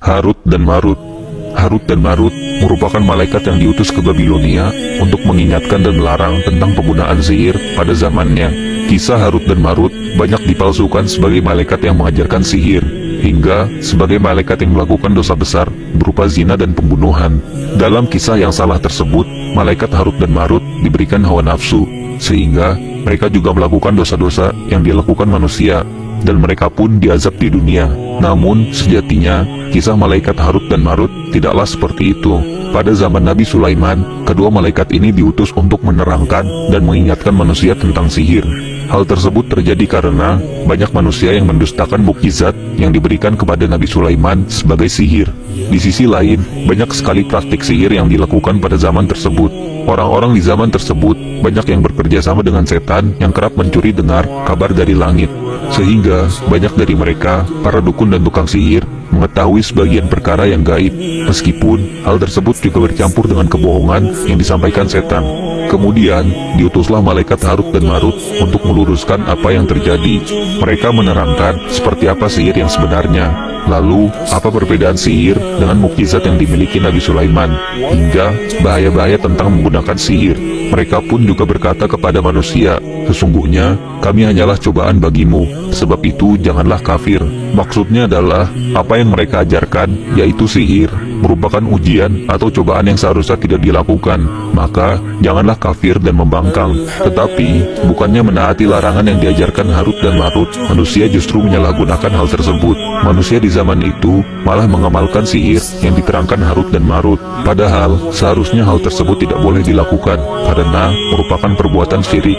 Harut dan Marut. Harut dan Marut merupakan malaikat yang diutus ke Babilonia untuk mengingatkan dan melarang tentang penggunaan sihir pada zamannya. Kisah Harut dan Marut banyak dipalsukan sebagai malaikat yang mengajarkan sihir, hingga sebagai malaikat yang melakukan dosa besar berupa zina dan pembunuhan. Dalam kisah yang salah tersebut, malaikat Harut dan Marut diberikan hawa nafsu, sehingga mereka juga melakukan dosa-dosa yang dilakukan manusia, dan mereka pun diazab di dunia. Namun, sejatinya, kisah malaikat Harut dan Marut tidaklah seperti itu. Pada zaman Nabi Sulaiman, kedua malaikat ini diutus untuk menerangkan dan mengingatkan manusia tentang sihir. Hal tersebut terjadi karena banyak manusia yang mendustakan mukjizat yang diberikan kepada Nabi Sulaiman sebagai sihir. Di sisi lain, banyak sekali praktik sihir yang dilakukan pada zaman tersebut. Orang-orang di zaman tersebut banyak yang bekerja sama dengan setan yang kerap mencuri dengar kabar dari langit. Sehingga banyak dari mereka, para dukun dan tukang sihir, mengetahui sebagian perkara yang gaib, meskipun hal tersebut juga bercampur dengan kebohongan yang disampaikan setan. Kemudian, diutuslah malaikat Harut dan Marut untuk meluruskan apa yang terjadi. Mereka menerangkan seperti apa sihir yang sebenarnya, lalu apa perbedaan sihir dengan mukjizat yang dimiliki Nabi Sulaiman, hingga bahaya-bahaya tentang menggunakan sihir. Mereka pun juga berkata kepada manusia, "Sesungguhnya kami hanyalah cobaan bagimu, sebab itu janganlah kafir." Maksudnya adalah apa yang mereka ajarkan, yaitu sihir, merupakan ujian atau cobaan yang seharusnya tidak dilakukan. Maka janganlah kafir dan membangkang. Tetapi bukannya menaati larangan yang diajarkan Harut dan Marut, manusia justru menyalahgunakan hal tersebut. Manusia di zaman itu malah mengamalkan sihir yang diterangkan Harut dan Marut, padahal seharusnya hal tersebut tidak boleh dilakukan karena merupakan perbuatan syirik.